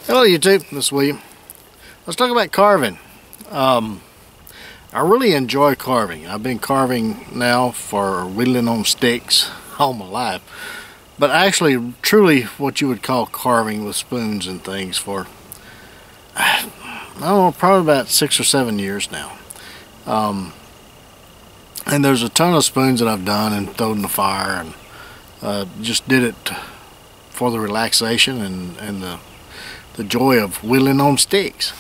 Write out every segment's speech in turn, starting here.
Hello YouTube, this is William. Let's talk about carving. I really enjoy carving. I've been carving now for whittling on sticks all my life. But actually, truly what you would call carving with spoons and things for, I don't know, probably about 6 or 7 years now. And there's a ton of spoons that I've done and thrown in the fire, and just did it for the relaxation and the joy of whittling on sticks.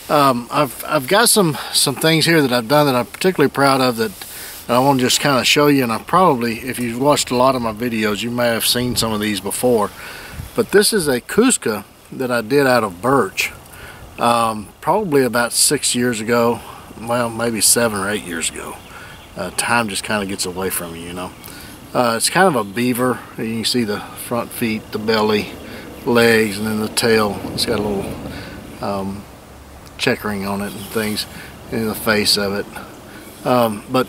I've got some things here that I've done that I'm particularly proud of that I want to just kind of show you, and I probably, if you've watched a lot of my videos, you may have seen some of these before. But this is a Cusca that I did out of birch, probably about 6 years ago, well, maybe 7 or 8 years ago. Time just kind of gets away from you, you know. It's kind of a beaver. You can see the front feet, the belly, legs, and then the tail. It's got a little checkering on it and things in the face of it. But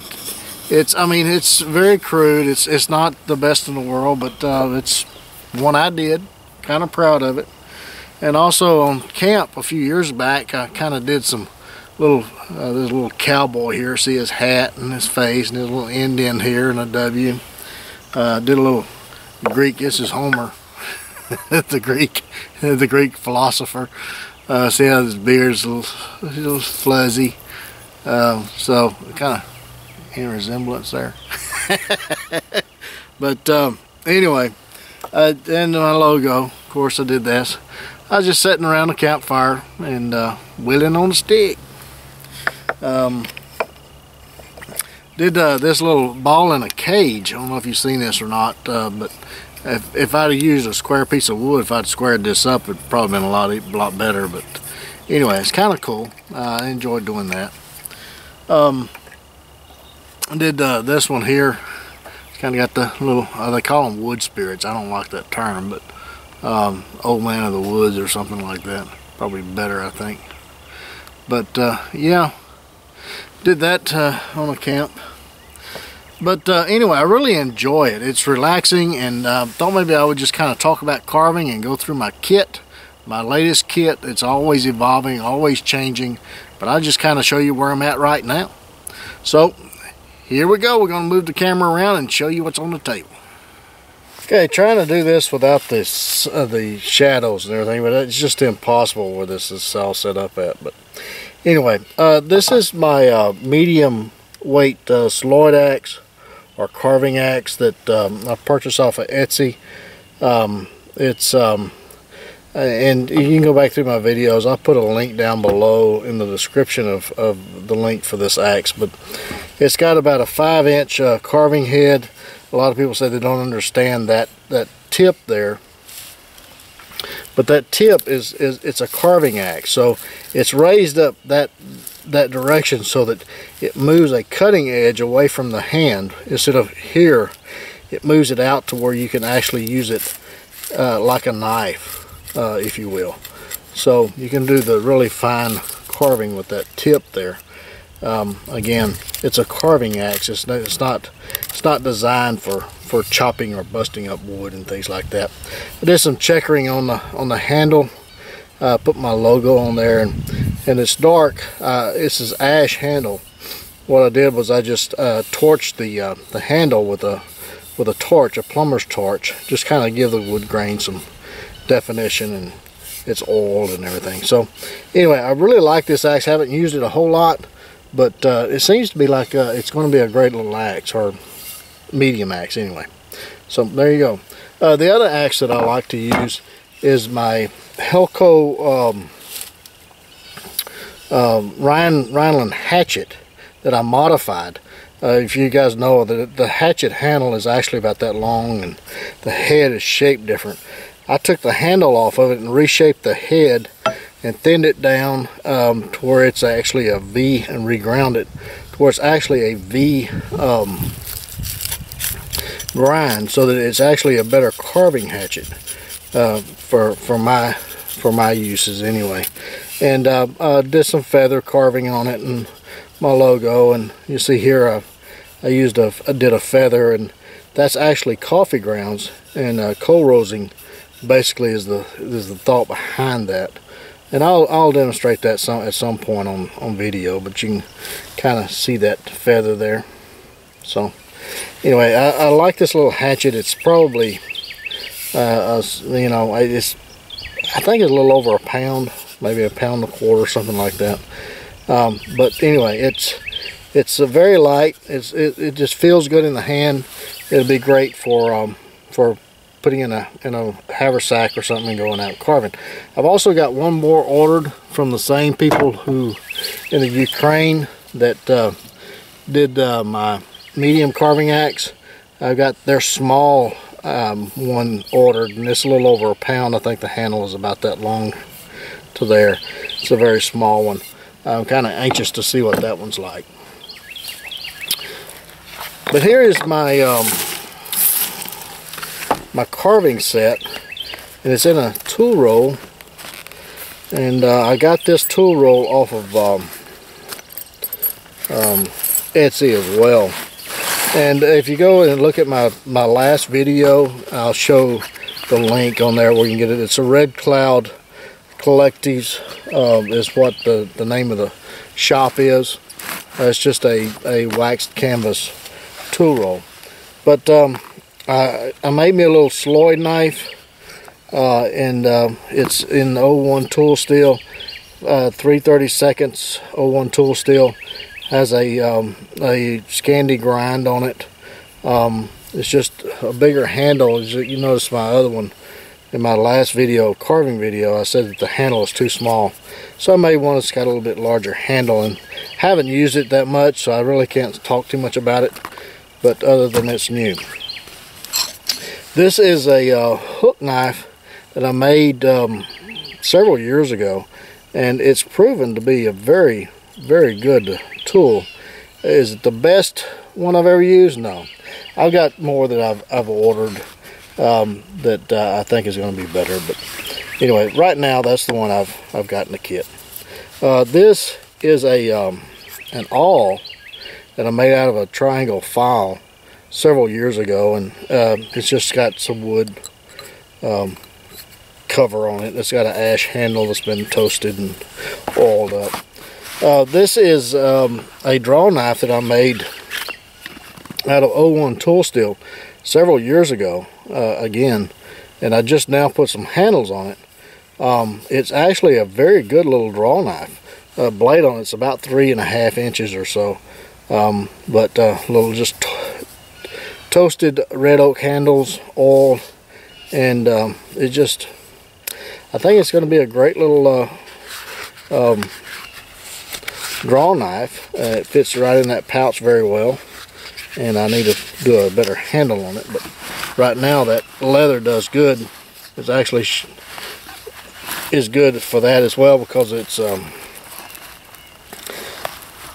it's, I mean, it's very crude. It's not the best in the world, but it's one I did. Kind of proud of it. And also on camp a few years back, I kind of did some little, there's a little cowboy here. See his hat and his face and his little indent here and a W. Did a little Greek. This is Homer, the Greek philosopher. See how his beard's a little fuzzy. So kind of any resemblance there. But anyway, and my logo, of course I did this. I was just sitting around the campfire and whittling on a stick. Did this little ball in a cage. I don't know if you've seen this or not, but if I'd have used a square piece of wood, if I'd squared this up, it'd probably been a lot better. But anyway, it's kind of cool. I enjoyed doing that. I did this one here. It's kind of got the little, they call them wood spirits. I don't like that term, but old man of the woods or something like that. Probably better, I think. But yeah, did that on a camp. But anyway, I really enjoy it. It's relaxing, and thought maybe I would just kind of talk about carving and go through my kit, my latest kit. It's always evolving, always changing, but I'll just kind of show you where I'm at right now. So here we go. We're going to move the camera around and show you what's on the table. Okay, trying to do this without this the shadows and everything, but it's just impossible where this is all set up at. But anyway, this is my medium weight Sloyd axe or carving axe that I purchased off of Etsy. It's and you can go back through my videos. I'll put a link down below in the description of the link for this axe. But it's got about a 5-inch carving head. A lot of people say they don't understand that tip there. But that tip it's a carving axe, so it's raised up that direction so that it moves a cutting edge away from the hand. Instead of here, it moves it out to where you can actually use it like a knife, if you will. So you can do the really fine carving with that tip there. Again, it's a carving axe. It's not designed for chopping or busting up wood and things like that. I did some checkering on the handle. Put my logo on there, and it's dark. This is ash handle. What I did was I just torched the handle with a torch, a plumber's torch, just kind of give the wood grain some definition, and it's oiled and everything. So anyway, I really like this axe. I haven't used it a whole lot, but it seems to be like it's going to be a great little axe, or medium axe anyway. So there you go. The other axe that I like to use is my Helco Rhineland hatchet that I modified. If you guys know, the hatchet handle is actually about that long, and the head is shaped different. I took the handle off of it and reshaped the head and thinned it down to where it's actually a V, and reground it to where it's actually a V grind, so that it's actually a better carving hatchet for my uses anyway. And did some feather carving on it and my logo, and you see here I did a feather, and that's actually coffee grounds and coal roasting basically is the thought behind that. And I'll demonstrate that at some point on video, but you can kind of see that feather there. So anyway, I like this little hatchet. It's probably you know, I think it's a little over a pound, maybe a pound and a quarter, something like that. But anyway, it's very light. It just feels good in the hand. It'll be great for putting in a haversack or something and going out carving. I've also got one more ordered from the same people who in the Ukraine that did my medium carving axe. I've got their small one ordered, and it's a little over a pound. I think the handle is about that long to there. It's a very small one. I'm kind of anxious to see what that one's like. But here is my my carving set, and it's in a tool roll, and I got this tool roll off of Etsy as well. And if you go and look at my last video, I'll show the link on there where you can get it. It's a Red Cloud Collectives is what the name of the shop is. It's just a waxed canvas tool roll. But I made me a little Sloyd knife, and it's in 01 tool steel, 3/32 01 tool steel. Has a Scandi grind on it. It's just a bigger handle. As you notice my other one in my last video, carving video, I said that the handle is too small. So I made one that's got a little bit larger handle, and haven't used it that much, so I really can't talk too much about it, but other than it's new. This is a hook knife that I made several years ago, and it's proven to be a very, very good tool. Is it the best one I've ever used? No. I've got more that I've ordered that I think is going to be better. But anyway, right now that's the one I've got in the kit. This is an awl that I made out of a triangle file several years ago, and it's just got some wood cover on it. It's got an ash handle that's been toasted and oiled up. This is a draw knife that I made out of 01 tool steel several years ago, again, and I just now put some handles on it. It's actually a very good little draw knife. Blade on it's about 3.5 inches or so, but little just toasted red oak handles, oil, and it just, I think it's going to be a great little draw knife. It fits right in that pouch very well, and I need to do a better handle on it, but right now that leather does good. It's actually is good for that as well, because it's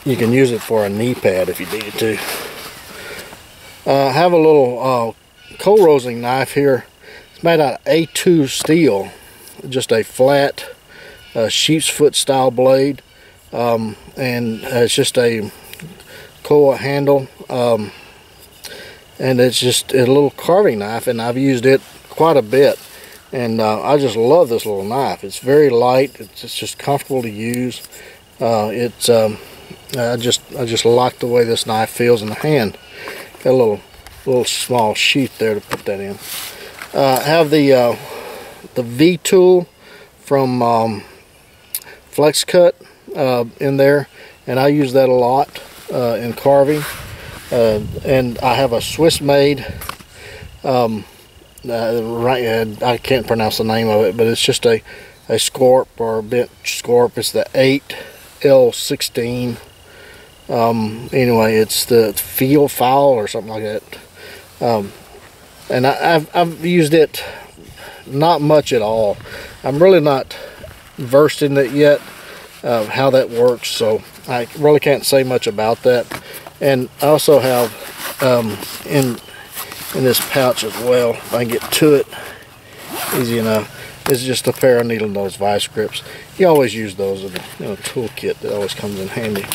you can use it for a knee pad if you needed to. I have a little coal roasting knife here. It's made out of A2 steel, just a flat sheep's foot style blade. And it's just a coil handle, and it's just a little carving knife, and I've used it quite a bit, and I just love this little knife. It's very light. It's just comfortable to use. I just like the way this knife feels in the hand. Got a little small sheath there to put that in. I have the V tool from FlexCut in there, and I use that a lot in carving. And I have a Swiss made I can't pronounce the name of it, but it's just a scorp or a bent scorp. It's the 8L16. Anyway, it's the field file or something like that. And I've used it not much at all. I'm really not versed in it yet, how that works, so I really can't say much about that. And I also have in this pouch as well, if I can get to it easy enough, it's just a pair of needle nose vice grips. You always use those in a tool kit. That always comes in handy.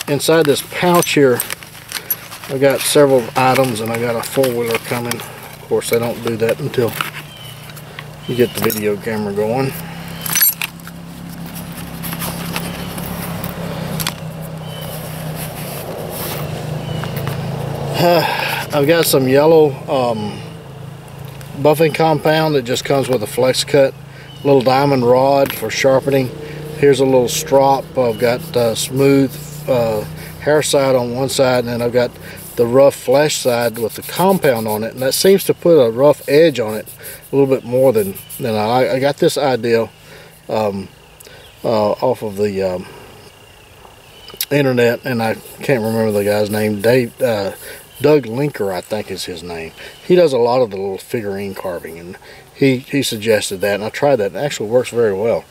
Inside this pouch here, I've got several items, and I got a four-wheeler coming course, they don't do that until you get the video camera going. I've got some yellow buffing compound that just comes with a flex cut, little diamond rod for sharpening. Here's a little strop. I've got smooth hair side on one side, and then I've got the rough flesh side with the compound on it, and that seems to put a rough edge on it a little bit more than I got this idea off of the internet, and I can't remember the guy's name. Doug Linker, I think is his name. He does a lot of the little figurine carving, and he suggested that, and I tried that. It actually works very well.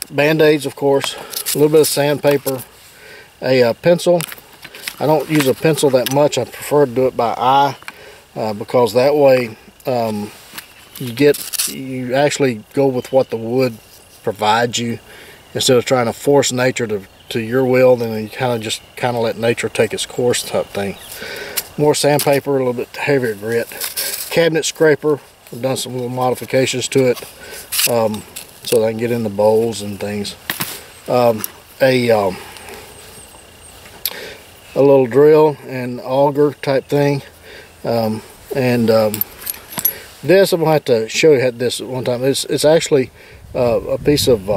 Band-aids, of course, a little bit of sandpaper, a pencil. I don't use a pencil that much. I prefer to do it by eye because that way you actually go with what the wood provides you instead of trying to force nature to your will. Then you kind of let nature take its course type thing. More sandpaper, a little bit heavier grit. Cabinet scraper. I've done some little modifications to it so that I can get in the bowls and things. A little drill and auger type thing, this I'm gonna have to show you this at one time. It's actually a piece of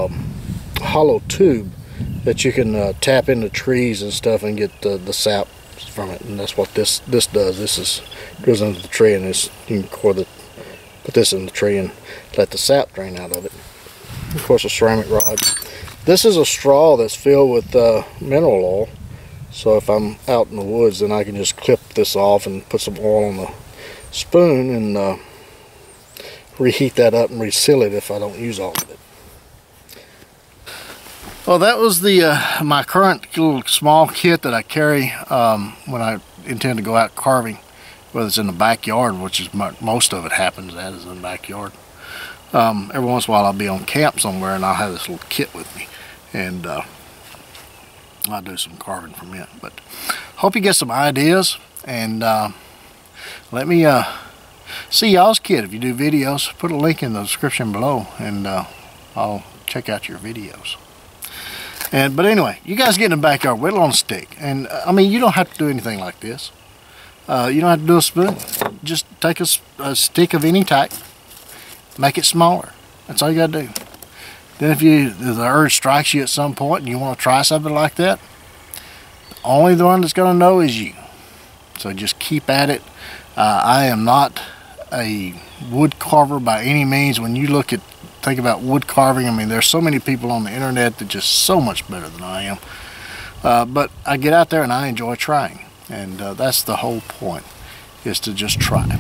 hollow tube that you can tap into trees and stuff and get the sap from it, and that's what this does. This goes into the tree, and you can put this in the tree and let the sap drain out of it. Of course, a ceramic rod. This is a straw that's filled with mineral oil. So if I'm out in the woods, then I can just clip this off and put some oil on the spoon and reheat that up and reseal it if I don't use all of it. Well, that was my current little small kit that I carry when I intend to go out carving, whether it's in the backyard, which is most of it happens that is in the backyard. Every once in a while I'll be on camp somewhere and I'll have this little kit with me, and I'll do some carving from it. But hope you get some ideas, and let me see y'all's kit. If you do videos, put a link in the description below, and I'll check out your videos. But anyway, you guys get in the backyard, whittle on a stick, and I mean, you don't have to do anything like this. You don't have to do a spoon. Just take a stick of any type, make it smaller. That's all you gotta do. Then if the urge strikes you at some point and you want to try something like that, only the one that's going to know is you. So just keep at it. I am not a wood carver by any means. When you think about wood carving, I mean, there's so many people on the internet that are just so much better than I am. But I get out there and I enjoy trying, and that's the whole point, is to just try.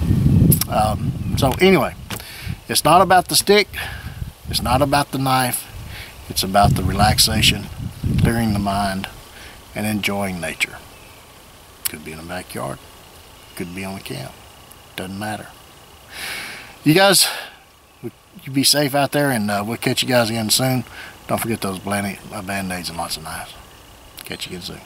So anyway, it's not about the stick. It's not about the knife. It's about the relaxation, clearing the mind, and enjoying nature. Could be in the backyard. Could be on the camp. Doesn't matter. You guys, you be safe out there, and we'll catch you guys again soon. Don't forget those Band-Aids and lots of knives. Catch you again soon.